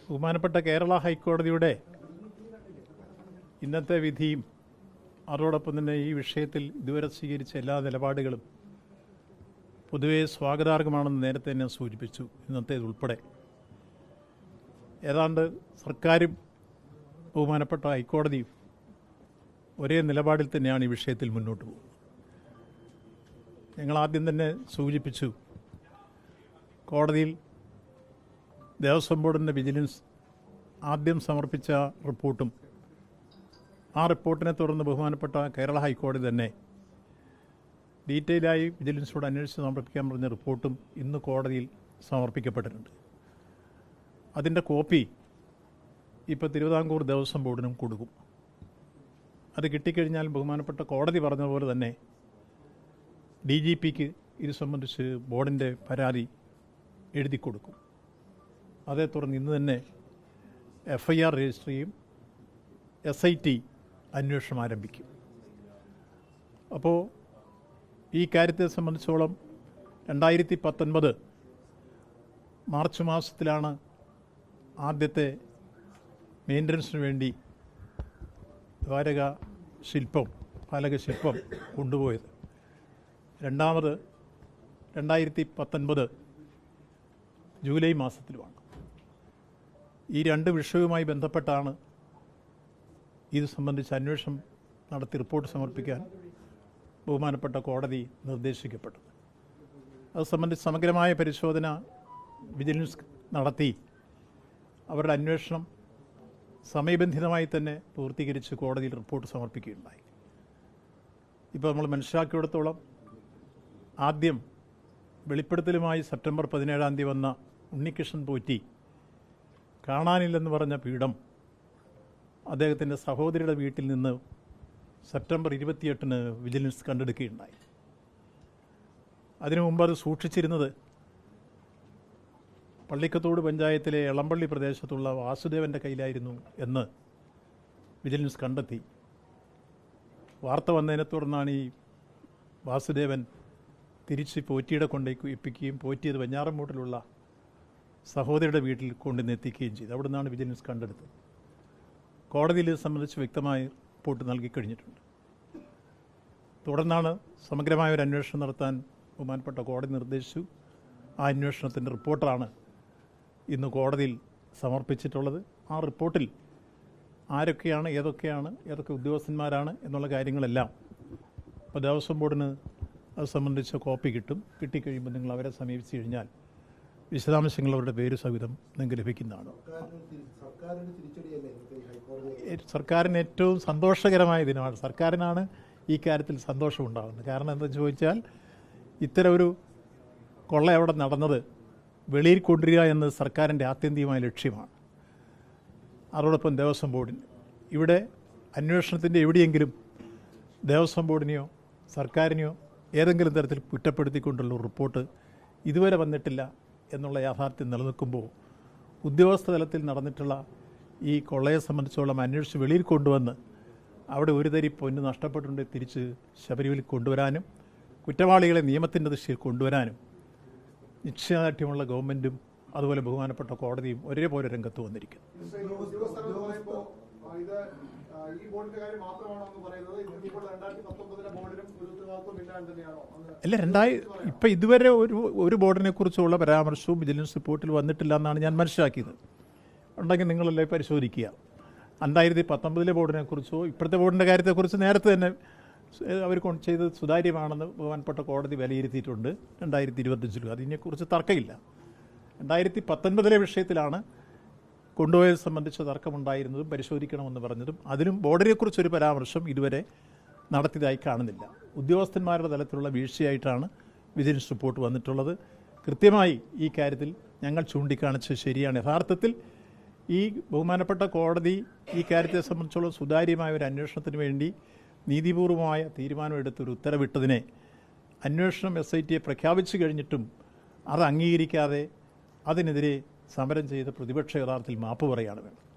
ബഹുമാനപ്പെട്ട കേരള ഹൈക്കോടതിയുടെ ഇന്നത്തെ വിധിയും അതോടൊപ്പം തന്നെ ഈ വിഷയത്തിൽ ഇതുവരെ സ്വീകരിച്ച എല്ലാ നിലപാടുകളും പൊതുവെ സ്വാഗതാർഹമാണെന്ന് നേരത്തെ തന്നെ സൂചിപ്പിച്ചു. ഇന്നത്തേതുൾപ്പെടെ ഏതാണ്ട് സർക്കാരും ബഹുമാനപ്പെട്ട ഹൈക്കോടതിയും ഒരേ നിലപാടിൽ തന്നെയാണ് ഈ വിഷയത്തിൽ മുന്നോട്ട് പോകുന്നത്. ഞങ്ങൾ ആദ്യം തന്നെ സൂചിപ്പിച്ചു, കോടതിയിൽ ദേവസ്വം ബോർഡിൻ്റെ വിജിലൻസ് ആദ്യം സമർപ്പിച്ച റിപ്പോർട്ടും ആ റിപ്പോർട്ടിനെ തുടർന്ന് ബഹുമാനപ്പെട്ട കേരള ഹൈക്കോടതി തന്നെ ഡീറ്റെയിലായി വിജിലൻസോട് അന്വേഷിച്ച് സമർപ്പിക്കാൻ പറഞ്ഞ റിപ്പോർട്ടും ഇന്ന് കോടതിയിൽ സമർപ്പിക്കപ്പെട്ടിട്ടുണ്ട്. അതിൻ്റെ കോപ്പി ഇപ്പോൾ തിരുവിതാംകൂർ ദേവസ്വം ബോർഡിനും കൊടുക്കും. അത് കിട്ടിക്കഴിഞ്ഞാൽ ബഹുമാനപ്പെട്ട കോടതി പറഞ്ഞതുപോലെ തന്നെ DGPക്ക് ഇത് സംബന്ധിച്ച് ബോർഡിൻ്റെ പരാതി എഴുതി കൊടുക്കും. അതേ തുടർന്ന് ഇന്ന് തന്നെ FIR രജിസ്റ്റർ ചെയ്യും. SIT അന്വേഷണം ആരംഭിക്കും. അപ്പോൾ ഈ കാര്യത്തെ സംബന്ധിച്ചോളം 2019 മാർച്ച് മാസത്തിലാണ് ആദ്യത്തെ മെയിൻ്റനൻസിന് വേണ്ടി ഫലകശില്പം കൊണ്ടുപോയത്. രണ്ടാമത് 2019 ജൂലൈ മാസത്തിലുമാണ്. ഈ രണ്ട് വിഷയവുമായി ബന്ധപ്പെട്ടാണ് ഇത് സംബന്ധിച്ച് അന്വേഷണം നടത്തി റിപ്പോർട്ട് സമർപ്പിക്കാൻ ബഹുമാനപ്പെട്ട കോടതി നിർദ്ദേശിക്കപ്പെട്ടത്. അത് സംബന്ധിച്ച് സമഗ്രമായ പരിശോധന വിജിലൻസ് നടത്തി അവരുടെ അന്വേഷണം സമയബന്ധിതമായി തന്നെ പൂർത്തീകരിച്ച് കോടതിയിൽ റിപ്പോർട്ട് സമർപ്പിക്കുകയുണ്ടായി. ഇപ്പോൾ നമ്മൾ മനസ്സിലാക്കിയിടത്തോളം ആദ്യം വെളിപ്പെടുത്തലുമായി സെപ്റ്റംബർ 17 വന്ന ഉണ്ണികൃഷ്ണൻ പോറ്റി കാണാനില്ലെന്ന് പറഞ്ഞ പീഠം അദ്ദേഹത്തിൻ്റെ സഹോദരിയുടെ വീട്ടിൽ നിന്ന് സെപ്റ്റംബർ 28 വിജിലൻസ് കണ്ടെടുക്കുകയുണ്ടായി. അതിനു മുമ്പ് അത് സൂക്ഷിച്ചിരുന്നത് പള്ളിക്കത്തോട് പഞ്ചായത്തിലെ എളമ്പള്ളി പ്രദേശത്തുള്ള വാസുദേവൻ്റെ കയ്യിലായിരുന്നു എന്ന് വിജിലൻസ് കണ്ടെത്തി. വാർത്ത വന്നതിനെ തുടർന്നാണ് ഈ വാസുദേവൻ തിരിച്ച് പോറ്റിയുടെ കൊണ്ടേക്ക് എത്തിക്കുകയും പോറ്റിയത് വെഞ്ഞാറമൂട്ടിലുള്ള സഹോദരിയുടെ വീട്ടിൽ കൊണ്ടുവന്നെത്തിക്കുകയും ചെയ്തു. അവിടെ നിന്നാണ് വിജിലൻസ് കണ്ടെടുത്തത്. കോടതിയിൽ ഇത് സംബന്ധിച്ച് വ്യക്തമായി റിപ്പോർട്ട് നൽകിക്കഴിഞ്ഞിട്ടുണ്ട്. തുടർന്നാണ് സമഗ്രമായ ഒരു അന്വേഷണം നടത്താൻ ബഹുമാനപ്പെട്ട കോടതി നിർദ്ദേശിച്ചു. ആ അന്വേഷണത്തിൻ്റെ റിപ്പോർട്ടാണ് ഇന്ന് കോടതിയിൽ സമർപ്പിച്ചിട്ടുള്ളത്. ആ റിപ്പോർട്ടിൽ ആരൊക്കെയാണ്, ഏതൊക്കെ ഉദ്യോഗസ്ഥന്മാരാണ് എന്നുള്ള കാര്യങ്ങളെല്ലാം ഇപ്പോൾ ദേവസ്വം ബോർഡിന് അത് സംബന്ധിച്ച കോപ്പി കിട്ടിക്കഴിയുമ്പോൾ നിങ്ങൾ അവരെ സമീപിച്ചു കഴിഞ്ഞാൽ വിശദാംശങ്ങൾ അവരുടെ പേര് സഹിതം നിങ്ങൾക്ക് ലഭിക്കുന്നതാണ്. സർക്കാരിന് ഏറ്റവും സന്തോഷകരമായ ദിനമാണ്. സർക്കാരിനാണ് ഈ കാര്യത്തിൽ സന്തോഷമുണ്ടാകുന്നത്. കാരണം എന്താണെന്ന് ചോദിച്ചാൽ ഇത്തരം ഒരു കൊള്ള അവിടെ നടന്നത് വെളിയിൽ കൊണ്ടുവരിക എന്നത് സർക്കാരിൻ്റെ ആത്യന്തികമായ ലക്ഷ്യമാണ്. അതോടൊപ്പം ദേവസ്വം ബോർഡിന് ഇവിടെ അന്വേഷണത്തിൻ്റെ എവിടെയെങ്കിലും ദേവസ്വം ബോർഡിനെയോ സർക്കാരിനെയോ ഏതെങ്കിലും തരത്തിൽ കുറ്റപ്പെടുത്തിക്കൊണ്ടുള്ള റിപ്പോർട്ട് ഇതുവരെ വന്നിട്ടില്ല എന്നുള്ള യാഥാർത്ഥ്യം നിലനിൽക്കുമ്പോൾ ഉദ്യോഗസ്ഥ തലത്തിൽ നടന്നിട്ടുള്ള ഈ കൊള്ളയെ സംബന്ധിച്ചോളം അന്വേഷിച്ച് വെളിയിൽ കൊണ്ടുവന്ന് അവിടെ ഒരു തരി പൊന്ന് നഷ്ടപ്പെട്ടുകൊണ്ട് തിരിച്ച് ശബരിമലയിൽ കൊണ്ടുവരാനും കുറ്റവാളികളെ നിയമത്തിൻ്റെ ദിശയിൽ കൊണ്ടുവരാനും നിശ്ചയദാർഢ്യമുള്ള ഗവൺമെൻറ്റും അതുപോലെ ബഹുമാനപ്പെട്ട കോടതിയും ഒരേപോലെ രംഗത്ത് വന്നിരിക്കുന്നു. അല്ല, ഇപ്പം ഇതുവരെ ഒരു ബോർഡിനെ കുറിച്ചുള്ള പരാമർശവും വിജിലൻസ് റിപ്പോർട്ടിൽ വന്നിട്ടില്ല എന്നാണ് ഞാൻ മനസ്സിലാക്കിയത്. ഉണ്ടെങ്കിൽ നിങ്ങളല്ലേ പരിശോധിക്കുക. 2019 ബോർഡിനെ കുറിച്ചോ ഇപ്പോഴത്തെ ബോർഡിൻ്റെ കാര്യത്തെക്കുറിച്ച് നേരത്തെ തന്നെ അവർ ചെയ്ത് സുതാര്യമാണെന്ന് ബഹുമാനപ്പെട്ട കോടതി വിലയിരുത്തിയിട്ടുണ്ട്. 2025 അതിനെക്കുറിച്ച് തർക്കമില്ല. 2019 വിഷയത്തിലാണ് കൊണ്ടുപോയത് സംബന്ധിച്ച തർക്കമുണ്ടായിരുന്നതും പരിശോധിക്കണമെന്ന് പറഞ്ഞതും. അതിനും ബോർഡിനെക്കുറിച്ചൊരു പരാമർശം ഇതുവരെ നടത്തിയതായി കാണുന്നില്ല. ഉദ്യോഗസ്ഥന്മാരുടെ തലത്തിലുള്ള വീഴ്ചയായിട്ടാണ് വിജിലൻസ് റിപ്പോർട്ട് വന്നിട്ടുള്ളത്. കൃത്യമായി ഈ കാര്യത്തിൽ ഞങ്ങൾ ചൂണ്ടിക്കാണിച്ച് ശരിയാണ്. യഥാർത്ഥത്തിൽ ഈ ബഹുമാനപ്പെട്ട കോടതി ഈ കാര്യത്തെ സംബന്ധിച്ചുള്ള സുതാര്യമായ ഒരു അന്വേഷണത്തിന് വേണ്ടി നീതിപൂർവമായ തീരുമാനമെടുത്തൊരു ഉത്തരവിട്ടതിനെ അന്വേഷണം SITയെ പ്രഖ്യാപിച്ചു കഴിഞ്ഞിട്ടും അത് അംഗീകരിക്കാതെ അതിനെതിരെ സമരം ചെയ്ത പ്രതിപക്ഷ യഥാർത്ഥത്തിൽ മാപ്പ് പറയുകയാണ് വേണ്ടത്.